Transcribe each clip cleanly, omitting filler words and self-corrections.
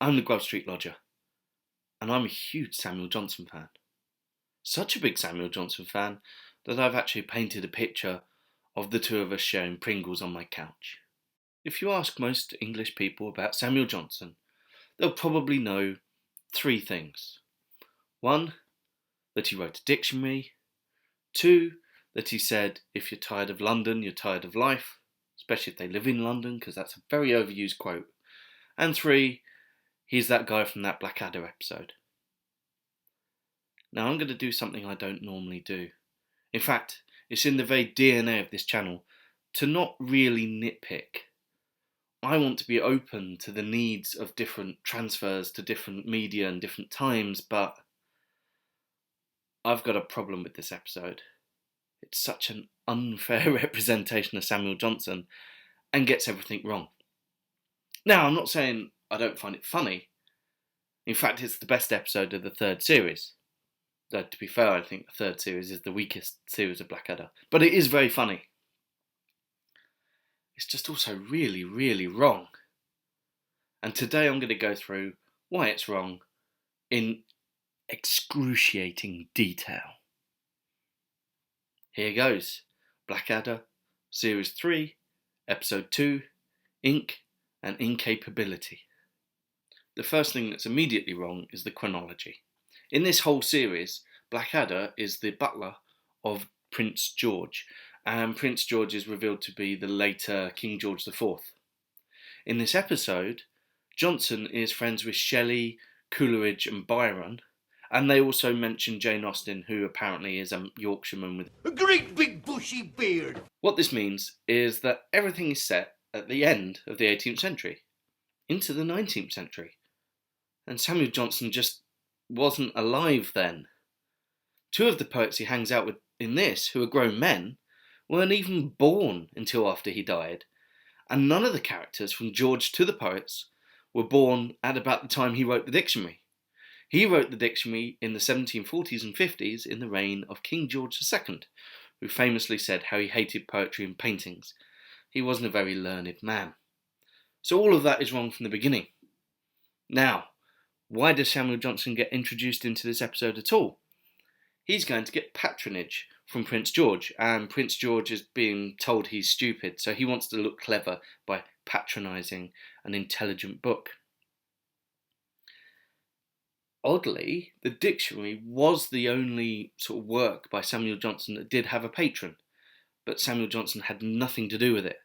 I'm the Grove Street Lodger, and I'm a huge Samuel Johnson fan. Such a big Samuel Johnson fan that I've actually painted a picture of the two of us sharing Pringles on my couch. If you ask most English people about Samuel Johnson, they'll probably know three things. One, that he wrote a dictionary. Two, that he said, if you're tired of London, you're tired of life, especially if they live in London, because that's a very overused quote. And three, he's that guy from that Blackadder episode. Now I'm going to do something I don't normally do. In fact, it's in the very DNA of this channel to not really nitpick. I want to be open to the needs of different transfers to different media and different times, but I've got a problem with this episode. It's such an unfair representation of Samuel Johnson and gets everything wrong. Now, I'm not saying I don't find it funny. In fact, it's the best episode of the third series. Though, to be fair, I think the third series is the weakest series of Blackadder. But it is very funny. It's just also really, really wrong. And today I'm going to go through why it's wrong in excruciating detail. Here goes. Blackadder, Series 3, Episode 2, Ink and Incapability. The first thing that's immediately wrong is the chronology. In this whole series, Blackadder is the butler of Prince George, and Prince George is revealed to be the later King George IV. In this episode, Johnson is friends with Shelley, Coleridge and Byron, and they also mention Jane Austen, who apparently is a Yorkshireman with a great big bushy beard. What this means is that everything is set at the end of the 18th century, into the 19th century. And Samuel Johnson just wasn't alive then. Two of the poets he hangs out with in this, who are grown men, weren't even born until after he died. And none of the characters, from George to the poets, were born at about the time he wrote the dictionary. He wrote the dictionary in the 1740s and 50s in the reign of King George II, who famously said how he hated poetry and paintings. He wasn't a very learned man. So all of that is wrong from the beginning. Now, why does Samuel Johnson get introduced into this episode at all? He's going to get patronage from Prince George, and Prince George is being told he's stupid, so he wants to look clever by patronising an intelligent book. Oddly, the dictionary was the only sort of work by Samuel Johnson that did have a patron, but Samuel Johnson had nothing to do with it.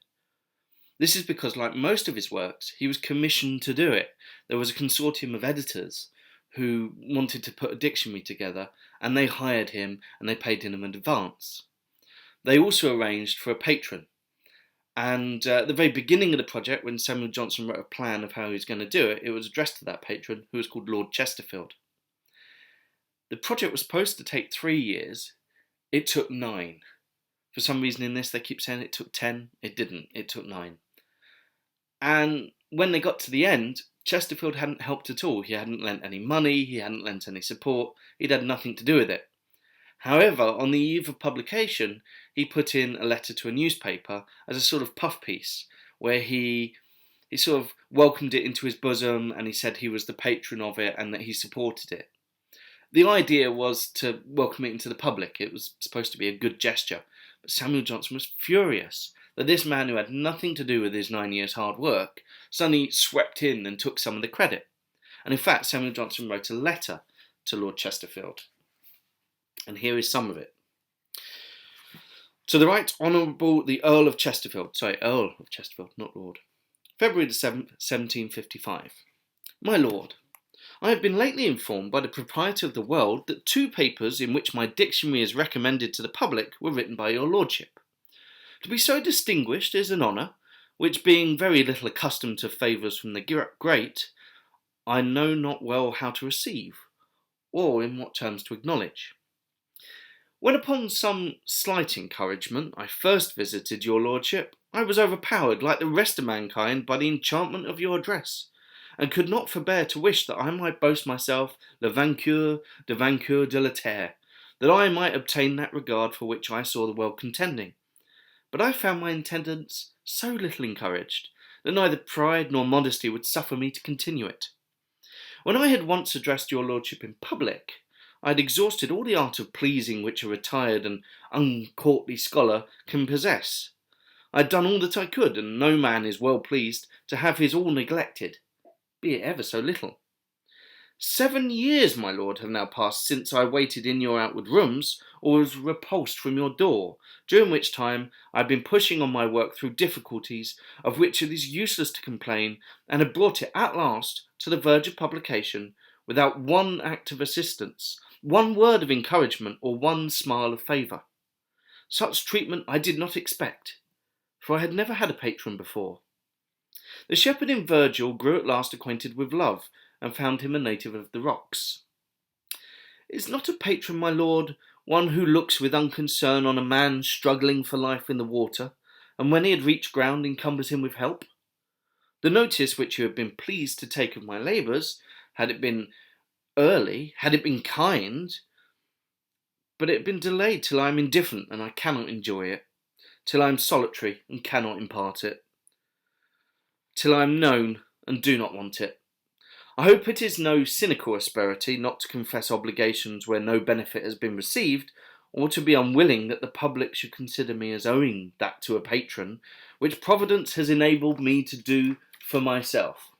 This is because, like most of his works, he was commissioned to do it. There was a consortium of editors who wanted to put a dictionary together, and they hired him and they paid him in advance. They also arranged for a patron. And at the very beginning of the project, when Samuel Johnson wrote a plan of how he was going to do it, it was addressed to that patron, who was called Lord Chesterfield. The project was supposed to take 3 years. It took 9. For some reason in this, they keep saying it took 10. It didn't. It took 9. And when they got to the end, Chesterfield hadn't helped at all. He hadn't lent any money. He hadn't lent any support. He'd had nothing to do with it. However, on the eve of publication, he put in a letter to a newspaper as a sort of puff piece, where he sort of welcomed it into his bosom, and he said he was the patron of it and that he supported it. The idea was to welcome it into the public. It was supposed to be a good gesture. But Samuel Johnson was furious that this man who had nothing to do with his 9 years' hard work suddenly swept in and took some of the credit. And in fact, Samuel Johnson wrote a letter to Lord Chesterfield. And here is some of it. To the Right Honourable the Earl of Chesterfield, not Lord. February the 7th, 1755. My Lord, I have been lately informed by the proprietor of the World that 2 papers in which my dictionary is recommended to the public were written by your lordship. To be so distinguished is an honour, which being very little accustomed to favours from the great, I know not well how to receive, or in what terms to acknowledge. When upon some slight encouragement I first visited your lordship, I was overpowered like the rest of mankind by the enchantment of your address, and could not forbear to wish that I might boast myself le vainqueur de la terre, that I might obtain that regard for which I saw the world contending. But I found my intendance so little encouraged, that neither pride nor modesty would suffer me to continue it. When I had once addressed your lordship in public, I had exhausted all the art of pleasing which a retired and uncourtly scholar can possess. I had done all that I could, and no man is well pleased to have his all neglected, be it ever so little. 7 years, my lord, have now passed since I waited in your outward rooms, or was repulsed from your door, during which time I have been pushing on my work through difficulties of which it is useless to complain, and have brought it at last to the verge of publication, without one act of assistance, one word of encouragement, or one smile of favour. Such treatment I did not expect, for I had never had a patron before. The shepherd in Virgil grew at last acquainted with love, and found him a native of the rocks. Is not a patron, my lord, one who looks with unconcern on a man struggling for life in the water, and when he had reached ground encumbers him with help? The notice which you have been pleased to take of my labours, had it been early, had it been kind, but it had been delayed till I am indifferent and I cannot enjoy it, till I am solitary and cannot impart it, till I am known and do not want it. I hope it is no cynical asperity not to confess obligations where no benefit has been received, or to be unwilling that the public should consider me as owing that to a patron, which Providence has enabled me to do for myself.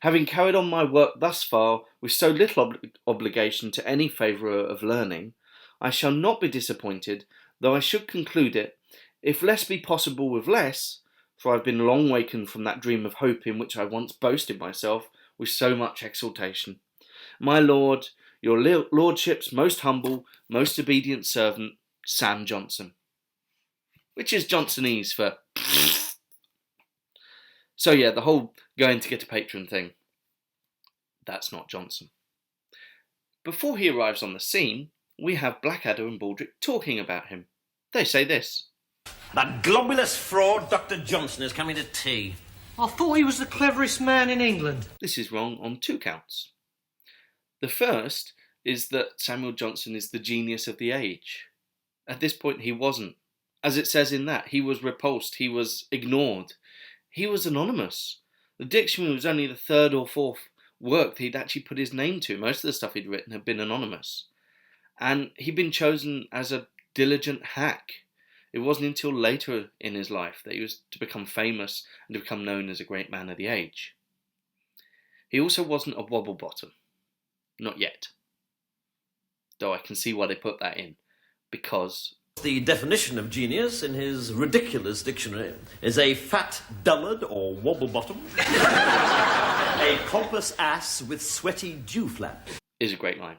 Having carried on my work thus far with so little obligation to any favourer of learning, I shall not be disappointed, though I should conclude it, if less be possible with less, for I have been long wakened from that dream of hope in which I once boasted myself with so much exultation. My lord, your lordship's most humble, most obedient servant, Sam Johnson. Which is Johnsonese for... So yeah, the whole going to get a patron thing, that's not Johnson. Before he arrives on the scene, we have Blackadder and Baldric talking about him. They say this. That globulous fraud, Dr. Johnson, is coming to tea. I thought he was the cleverest man in England. This is wrong on 2 counts. The first is that Samuel Johnson is the genius of the age. At this point he wasn't. As it says in that, he was repulsed, he was ignored. He was anonymous. The dictionary was only the 3rd or 4th work that he'd actually put his name to. Most of the stuff he'd written had been anonymous. And he'd been chosen as a diligent hack. It wasn't until later in his life that he was to become famous and to become known as a great man of the age. He also wasn't a wobble bottom. Not yet. Though I can see why they put that in. Because... The definition of genius in his ridiculous dictionary is a fat dullard or wobble bottom, a pompous ass with sweaty dew flap. Is a great line.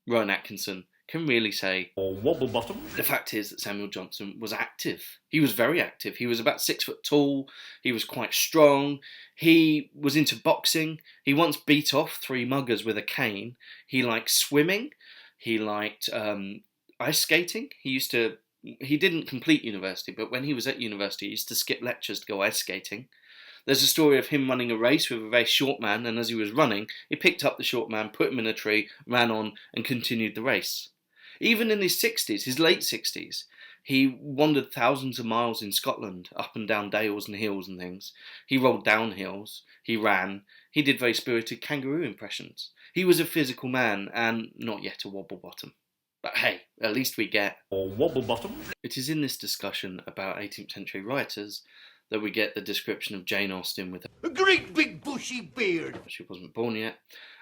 Rowan Atkinson can really say, or wobble bottom. The fact is that Samuel Johnson was active. He was very active. He was about 6 foot tall. He was quite strong. He was into boxing. He once beat off 3 muggers with a cane. He liked swimming. He liked ice skating. He didn't complete university, but when he was at university, he used to skip lectures to go ice skating. There's a story of him running a race with a very short man, and as he was running, he picked up the short man, put him in a tree, ran on, and continued the race. Even in his 60s, his late 60s, he wandered thousands of miles in Scotland, up and down dales and hills and things. He rolled down hills, he ran, he did very spirited kangaroo impressions. He was a physical man, and not yet a wobble bottom. But hey, at least we get... or wobble bottom. It is in this discussion about 18th century writers that we get the description of Jane Austen with A great big bushy beard. she wasn't born yet,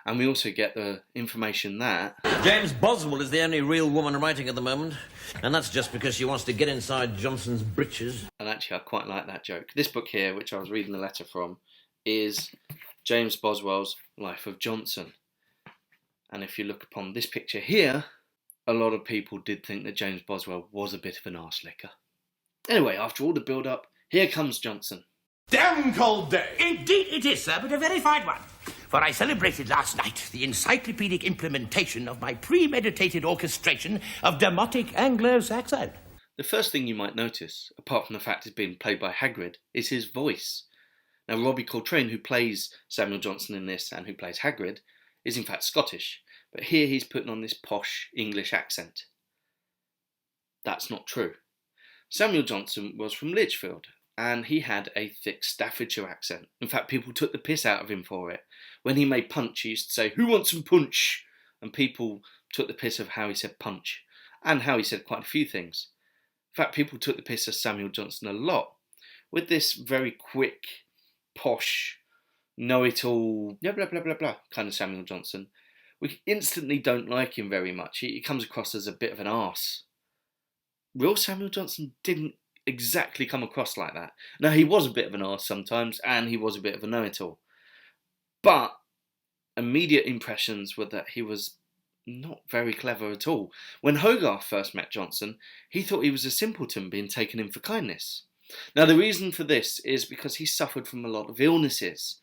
and we also get the information that James Boswell is the only real woman writing at the moment, and that's just because she wants to get inside Johnson's breeches. and actually I quite like that joke. This book here, which I was reading the letter from, is James Boswell's Life of Johnson. And if you look upon this picture here, a lot of people did think that James Boswell was a bit of an arse licker. Anyway, after all the build-up, here comes Johnson. Damn cold day. Indeed it is, sir, but a very fine one. For I celebrated last night the encyclopedic implementation of my premeditated orchestration of demotic Anglo-Saxon. The first thing you might notice, apart from the fact it's being played by Hagrid, is his voice. Now, Robbie Coltrane, who plays Samuel Johnson in this and who plays Hagrid, is in fact Scottish, but here he's putting on this posh English accent. That's not true. Samuel Johnson was from Lichfield, and he had a thick Staffordshire accent. In fact, people took the piss out of him for it. When he made punch, he used to say, "Who wants some punch?" And people took the piss of how he said punch, and how he said quite a few things. In fact, people took the piss of Samuel Johnson a lot, with this very quick, posh, know-it-all, blah, blah, blah, blah, blah, kind of Samuel Johnson. We instantly don't like him very much. He comes across as a bit of an arse. Real Samuel Johnson didn't exactly come across like that. Now, he was a bit of an arse sometimes, and he was a bit of a know-it-all. But immediate impressions were that he was not very clever at all. When Hogarth first met Johnson, he thought he was a simpleton being taken in for kindness. Now, the reason for this is because he suffered from a lot of illnesses.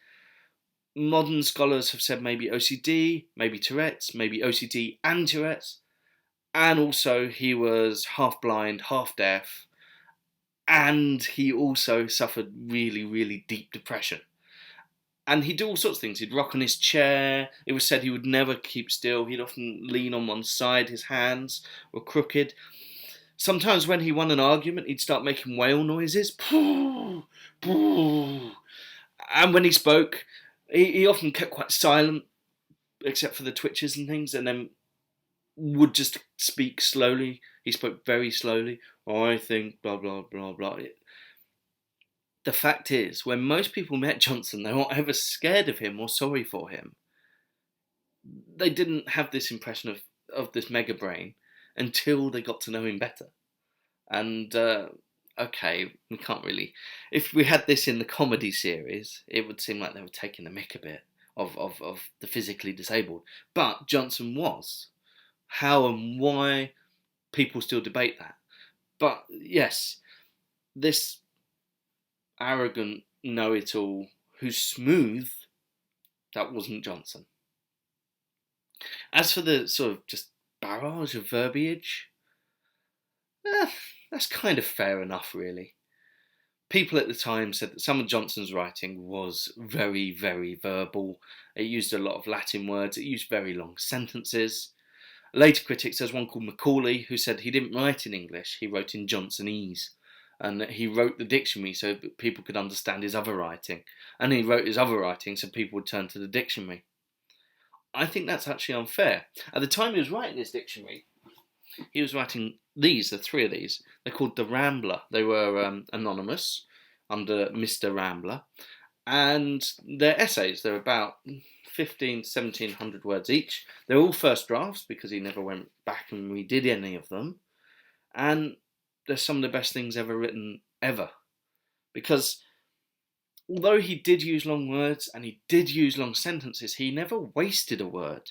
Modern scholars have said maybe OCD, maybe Tourette's, maybe OCD and Tourette's, and also he was half blind, half deaf, and he also suffered really, really deep depression. And he'd do all sorts of things. He'd rock on his chair. It was said he would never keep still. He'd often lean on one side. His hands were crooked. Sometimes when he won an argument, he'd start making whale noises. Pooh, pooh. And when he spoke, he often kept quite silent, except for the twitches and things, and then would just speak slowly. He spoke very slowly. I think blah, blah, blah, blah. The fact is, when most people met Johnson, they weren't ever scared of him or sorry for him. They didn't have this impression of this mega brain until they got to know him better. And, okay, we can't really... If we had this in the comedy series, it would seem like they were taking the mick a bit of the physically disabled. But Johnson was. How and why, people still debate that. But, yes, this arrogant know-it-all who's smooth, that wasn't Johnson. As for the sort of just barrage of verbiage, that's kind of fair enough, really. People at the time said that some of Johnson's writing was very, very verbal. It used a lot of Latin words. It used very long sentences. Later critics, there's one called Macaulay, who said he didn't write in English, he wrote in Johnsonese. And that he wrote the dictionary so that people could understand his other writing. And he wrote his other writing so people would turn to the dictionary. I think that's actually unfair. At the time he was writing this dictionary, he was writing these, the three of these. They're called The Rambler. They were anonymous under Mr. Rambler. And they're essays. They're about 1,700 words each. They're all first drafts because he never went back and redid any of them. And they're some of the best things ever written, ever. Because although he did use long words and he did use long sentences, he never wasted a word.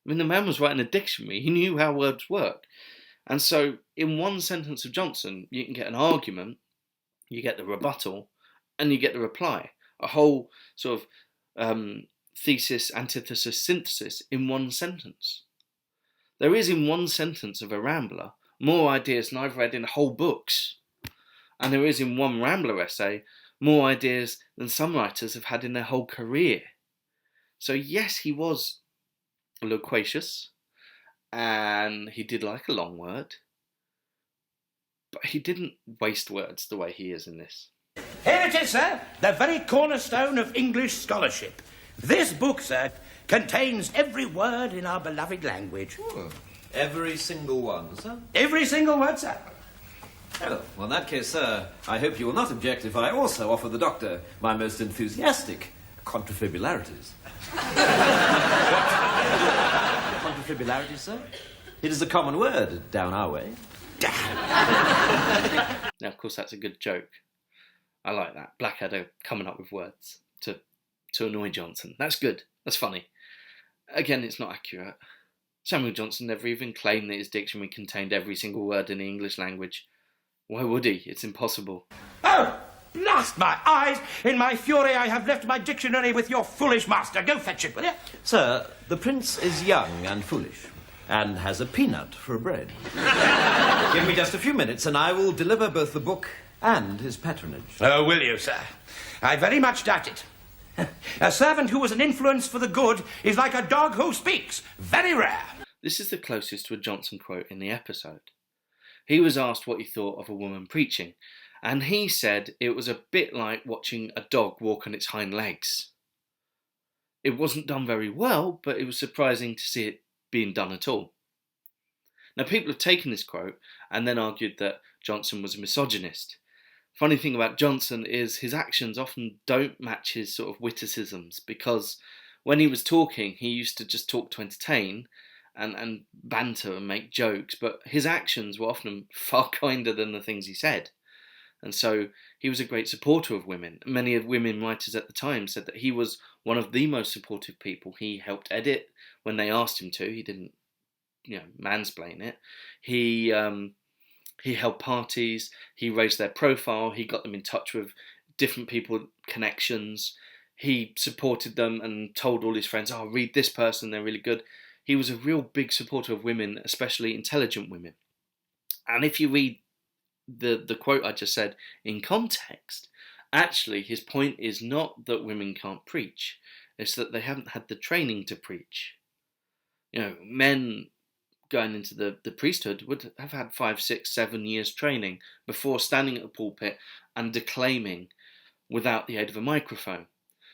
I mean, the man was writing a dictionary. He knew how words work. And so, in one sentence of Johnson, you can get an argument, you get the rebuttal, and you get the reply. A whole sort of thesis, antithesis, synthesis in one sentence. There is in one sentence of a Rambler more ideas than I've read in whole books. And there is in one Rambler essay more ideas than some writers have had in their whole career. So yes, he was loquacious, and he did like a long word, but he didn't waste words the way he is in this. Here it is, sir, the very cornerstone of English scholarship. This book, sir, contains every word in our beloved language. Oh, every single one, sir? Every single word, sir. Oh, well, in that case, sir, I hope you will not object if I also offer the doctor my most enthusiastic contrafibularities. Contrafibularities, sir? It is a common word down our way. Now, of course, that's a good joke. I like that. Blackadder coming up with words to annoy Johnson. That's good. That's funny. Again, it's not accurate. Samuel Johnson never even claimed that his dictionary contained every single word in the English language. Why would he? It's impossible. Oh, blast my eyes! In my fury, I have left my dictionary with your foolish master. Go fetch it, will you? Sir, the prince is young and foolish, and has a peanut for a bread. Give me just a few minutes, and I will deliver both the book and his patronage. Oh, will you, sir? I very much doubt it. A servant who was an influence for the good is like a dog who speaks. Very rare. This is the closest to a Johnson quote in the episode. He was asked what he thought of a woman preaching, And he said it was a bit like watching a dog walk on its hind legs. It wasn't done very well, but it was surprising to see it being done at all. Now, people have taken this quote and then argued that Johnson was a misogynist. Funny thing about Johnson is his actions often don't match his sort of witticisms, because when he was talking, he used to just talk to entertain and banter and make jokes, but his actions were often far kinder than the things he said. And so he was a great supporter of women. Many of women writers at the time said that he was one of the most supportive people. He helped edit when they asked him to. He didn't, mansplain it. He held parties. He raised their profile. He got them in touch with different people, connections. He supported them and told all his friends, "Oh, read this person, they're really good." He was a real big supporter of women, especially intelligent women. And if you read the quote I just said in context, actually his point is not that women can't preach, it's that they haven't had the training to preach. Men going into the priesthood would have had 5, 6, 7 years training before standing at a pulpit and declaiming without the aid of a microphone.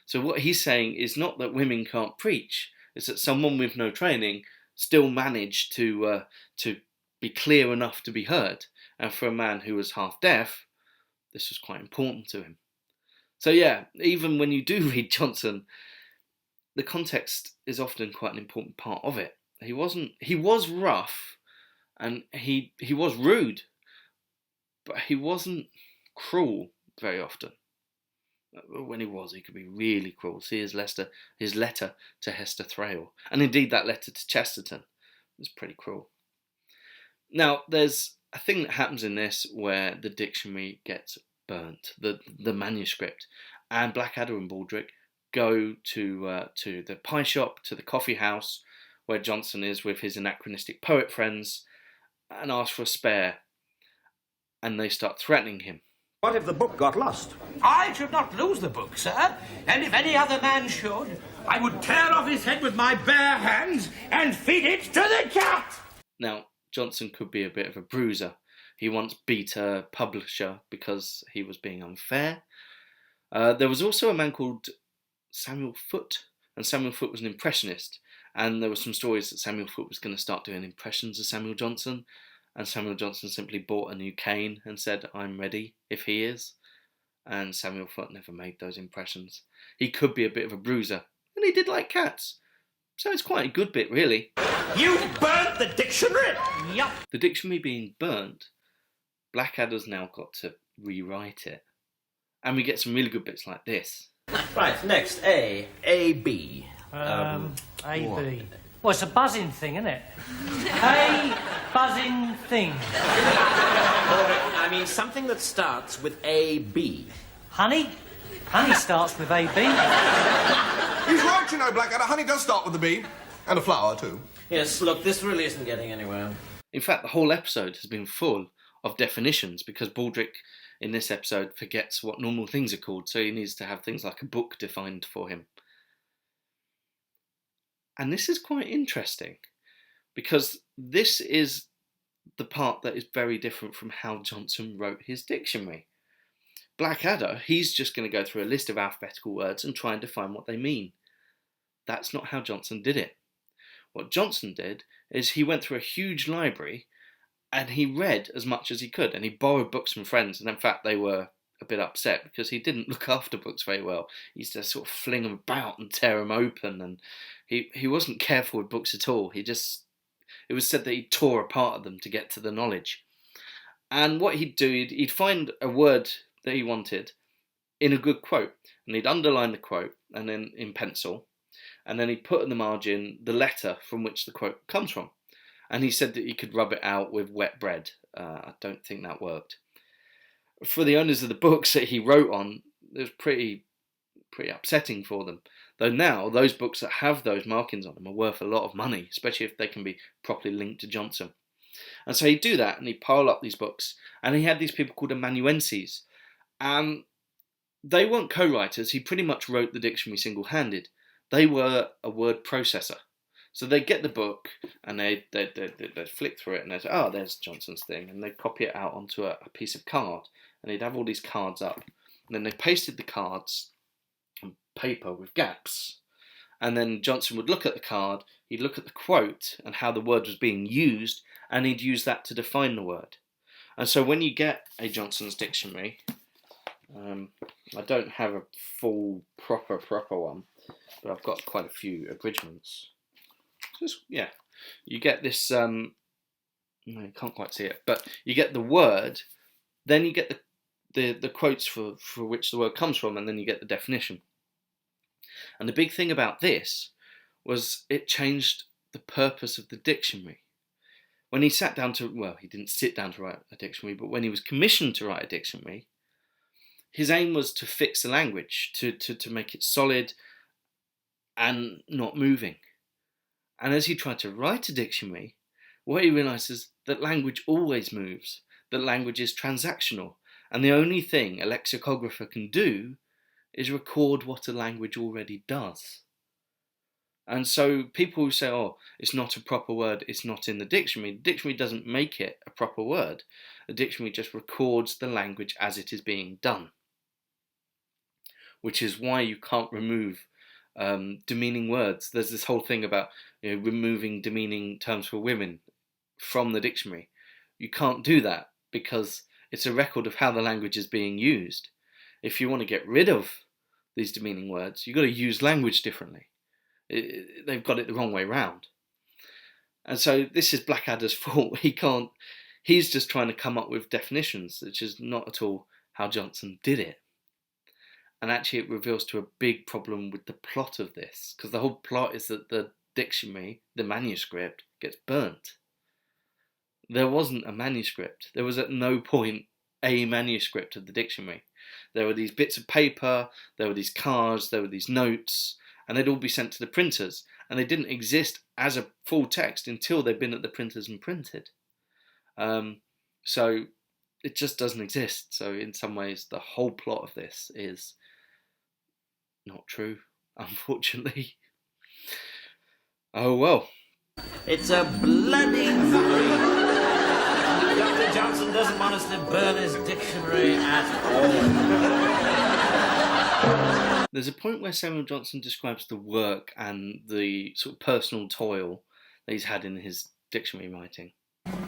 So what he's saying is not that women can't preach, it's that someone with no training still managed to be clear enough to be heard. And for a man who was half deaf, this was quite important to him. So yeah, even when you do read Johnson, the context is often quite an important part of it. He was rough and he was rude, but he wasn't cruel very often. When he could be really cruel. See his letter to Hester Thrale, and indeed that letter to Chesterton was pretty cruel. Now, there's a thing that happens in this where the dictionary gets burnt, the manuscript, and Blackadder and Baldrick go to the pie shop, to the coffee house where Johnson is with his anachronistic poet friends, and ask for a spare, and they start threatening him. What if the book got lost? I should not lose the book, sir. And if any other man should, I would tear off his head with my bare hands and feed it to the cat. Now, Johnson could be a bit of a bruiser. He once beat a publisher because he was being unfair. There was also a man called Samuel Foote, and Samuel Foote was an impressionist, and there were some stories that Samuel Foote was going to start doing impressions of Samuel Johnson, and Samuel Johnson simply bought a new cane and said, "I'm ready if he is." And Samuel Foote never made those impressions. He could be a bit of a bruiser, and he did like cats. So it's quite a good bit, really. You burnt the dictionary? Yup. The dictionary being burnt, Blackadder's now got to rewrite it. And we get some really good bits like this. Right, next, A. A-B. A-B. Well, it's a buzzing thing, isn't it? A buzzing thing. I mean, something that starts with A-B. Honey? Honey starts with A-B. He's right, you know, Blackadder. Honey does start with a B. And a flower, too. Yes, look, this really isn't getting anywhere. In fact, the whole episode has been full of definitions because Baldrick in this episode forgets what normal things are called, so he needs to have things like a book defined for him. And this is quite interesting because this is the part that is very different from how Johnson wrote his dictionary. Blackadder, he's just going to go through a list of alphabetical words and try and define what they mean. That's not how Johnson did it. What Johnson did is he went through a huge library and he read as much as he could, and he borrowed books from friends, and in fact they were a bit upset because he didn't look after books very well. He used to sort of fling them about and tear them open, and he wasn't careful with books at all. It was said that he tore a part of them to get to the knowledge. And what he'd do, he'd find a word that he wanted in a good quote, and he'd underline the quote and then in pencil, and then he'd put in the margin the letter from which the quote comes from. And he said that he could rub it out with wet bread. I don't think that worked. For the owners of the books that he wrote on, it was pretty upsetting for them. Though now, those books that have those markings on them are worth a lot of money, especially if they can be properly linked to Johnson. And so he'd do that, and he'd pile up these books. And he had these people called amanuenses. And they weren't co-writers. He pretty much wrote the dictionary single-handed. They were a word processor. So they get the book and they flick through it and they say, oh, there's Johnson's thing, and they copy it out onto a piece of card, and they'd have all these cards up, and then they pasted the cards on paper with gaps, and then Johnson would look at the card, he'd look at the quote and how the word was being used, and he'd use that to define the word. And so when you get a Johnson's dictionary, I don't have a full proper one, but I've got quite a few abridgments. Yeah, you get this, no, you can't quite see it, but you get the word, then you get the quotes for which the word comes from, and then you get the definition. And the big thing about this was it changed the purpose of the dictionary. When he sat down to, well, he didn't sit down to write a dictionary, but when he was commissioned to write a dictionary, his aim was to fix the language, to make it solid and not moving. And as he tried to write a dictionary, what he realised is that language always moves, that language is transactional, and the only thing a lexicographer can do is record what a language already does. And so people who say, oh, it's not a proper word, it's not in the dictionary doesn't make it a proper word. The dictionary just records the language as it is being done. Which is why you can't remove demeaning words. There's this whole thing about removing demeaning terms for women from the dictionary. You can't do that because it's a record of how the language is being used. If you want to get rid of these demeaning words, you've got to use language differently. They've got it the wrong way round. And so this is Blackadder's fault. He's just trying to come up with definitions, which is not at all how Johnson did it. And actually it reveals to a big problem with the plot of this, because the whole plot is that the dictionary, the manuscript, gets burnt. There wasn't a manuscript. There was at no point a manuscript of the dictionary. There were these bits of paper, there were these cards, there were these notes, and they'd all be sent to the printers, and they didn't exist as a full text until they'd been at the printers and printed. So it just doesn't exist. So in some ways, the whole plot of this is not true, unfortunately. Oh well. It's a bloody three. Dr. Johnson doesn't want us to burn his dictionary at all. There's a point where Samuel Johnson describes the work and the sort of personal toil that he's had in his dictionary writing.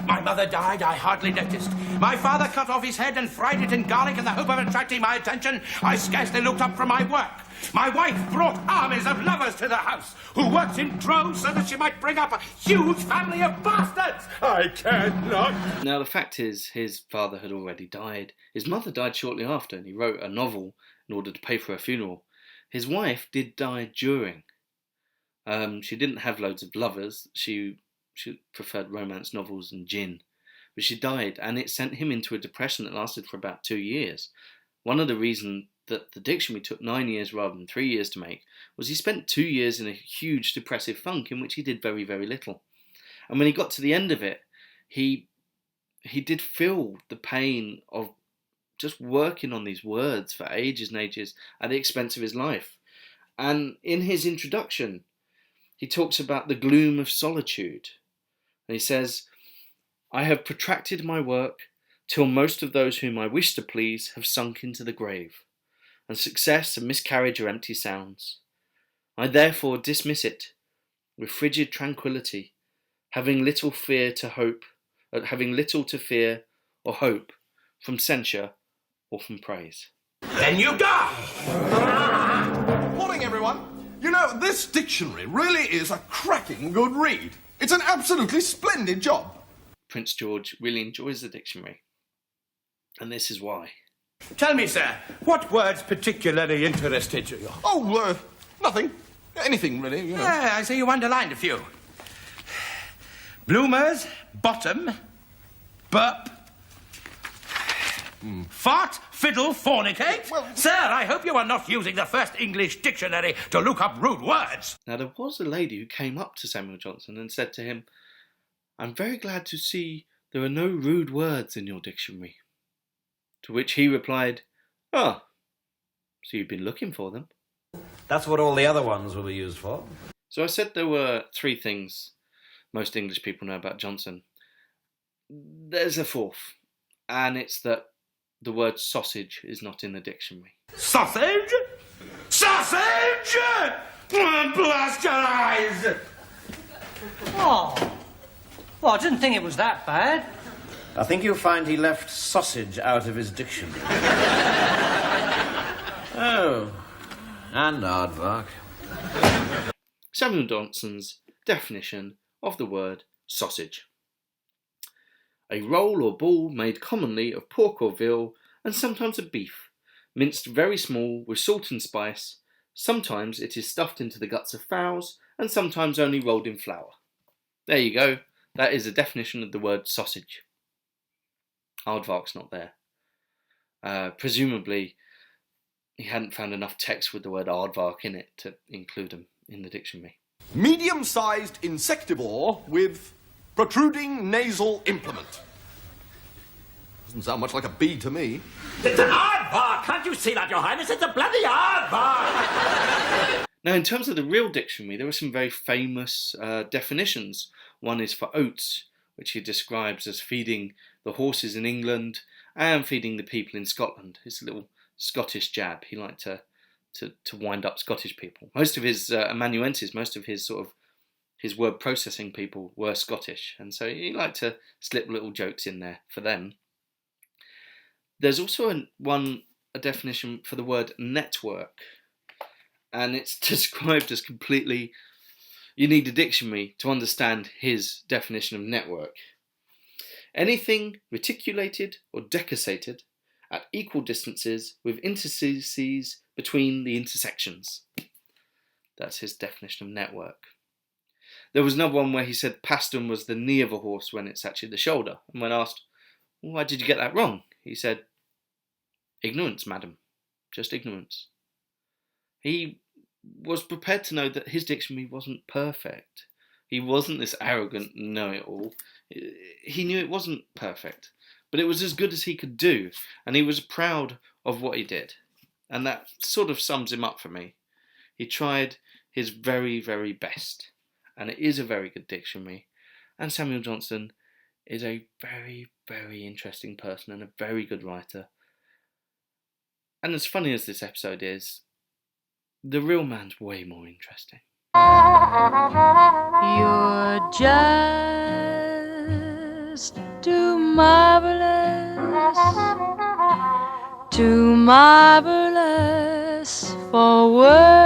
My mother died, I hardly noticed. My father cut off his head and fried it in garlic in the hope of attracting my attention. I scarcely looked up from my work. My wife brought armies of lovers to the house, who worked in droves so that she might bring up a huge family of bastards. I cannot. Now, the fact is, his father had already died. His mother died shortly after, and he wrote a novel in order to pay for her funeral. His wife did die during. She didn't have loads of lovers. She preferred romance novels and gin. But she died, and it sent him into a depression that lasted for about 2 years. One of the reasons that the dictionary took 9 years rather than 3 years to make was he spent 2 years in a huge depressive funk in which he did very, very little. And when he got to the end of it, he did feel the pain of just working on these words for ages and ages at the expense of his life. And in his introduction, he talks about the gloom of solitude. And he says, I have protracted my work till most of those whom I wish to please have sunk into the grave, and success and miscarriage are empty sounds. I therefore dismiss it with frigid tranquillity, having little to fear or hope from censure or from praise. Then you die! Morning, everyone. You know, this dictionary really is a cracking good read. It's an absolutely splendid job. Prince George really enjoys the dictionary, and this is why. Tell me, sir, what words particularly interested you? Oh, nothing. Anything, really, you know. I see you underlined a few. Bloomers, bottom, burp, fart, fiddle, fornicate. Well, sir, I hope you are not using the first English dictionary to look up rude words. Now, there was a lady who came up to Samuel Johnson and said to him, I'm very glad to see there are no rude words in your dictionary. To which he replied, so you've been looking for them. That's what all the other ones will be used for. So I said there were 3 things most English people know about Johnson. There's a 4th, and it's that the word sausage is not in the dictionary. Sausage? Sausage! Blast your eyes! Oh. Well, I didn't think it was that bad. I think you'll find he left sausage out of his dictionary. Oh, and aardvark. Samuel Johnson's definition of the word sausage. A roll or ball made commonly of pork or veal and sometimes of beef, minced very small with salt and spice. Sometimes it is stuffed into the guts of fowls and sometimes only rolled in flour. There you go. That is a definition of the word sausage. Aardvark's not there. Presumably, he hadn't found enough text with the word aardvark in it to include them in the dictionary. Medium-sized insectivore with protruding nasal implement. Doesn't sound much like a bee to me. It's an aardvark! Can't you see that, Your Highness? It's a bloody aardvark! Now, in terms of the real dictionary, there are some very famous definitions. One is for oats, which he describes as feeding the horses in England and feeding the people in Scotland. It's a little Scottish jab. He liked to wind up Scottish people. Most of his amanuenses, most of his his word processing people were Scottish, and so he liked to slip little jokes in there for them. There's also a definition for the word network, and it's described as completely. You need a dictionary to understand his definition of network. Anything reticulated or decussated at equal distances with interstices between the intersections. That's his definition of network. There was another one where he said pastern was the knee of a horse when it's actually the shoulder. And when asked, why did you get that wrong? He said, ignorance, madam. Just ignorance. He was prepared to know that his dictionary wasn't perfect. He wasn't this arrogant know-it-all. He knew it wasn't perfect, but it was as good as he could do, and he was proud of what he did. And that sort of sums him up for me. He tried his very, very best, and it is a very good dictionary. And Samuel Johnson is a very, very interesting person and a very good writer. And as funny as this episode is, the real man's way more interesting. You're just too marvelous for words.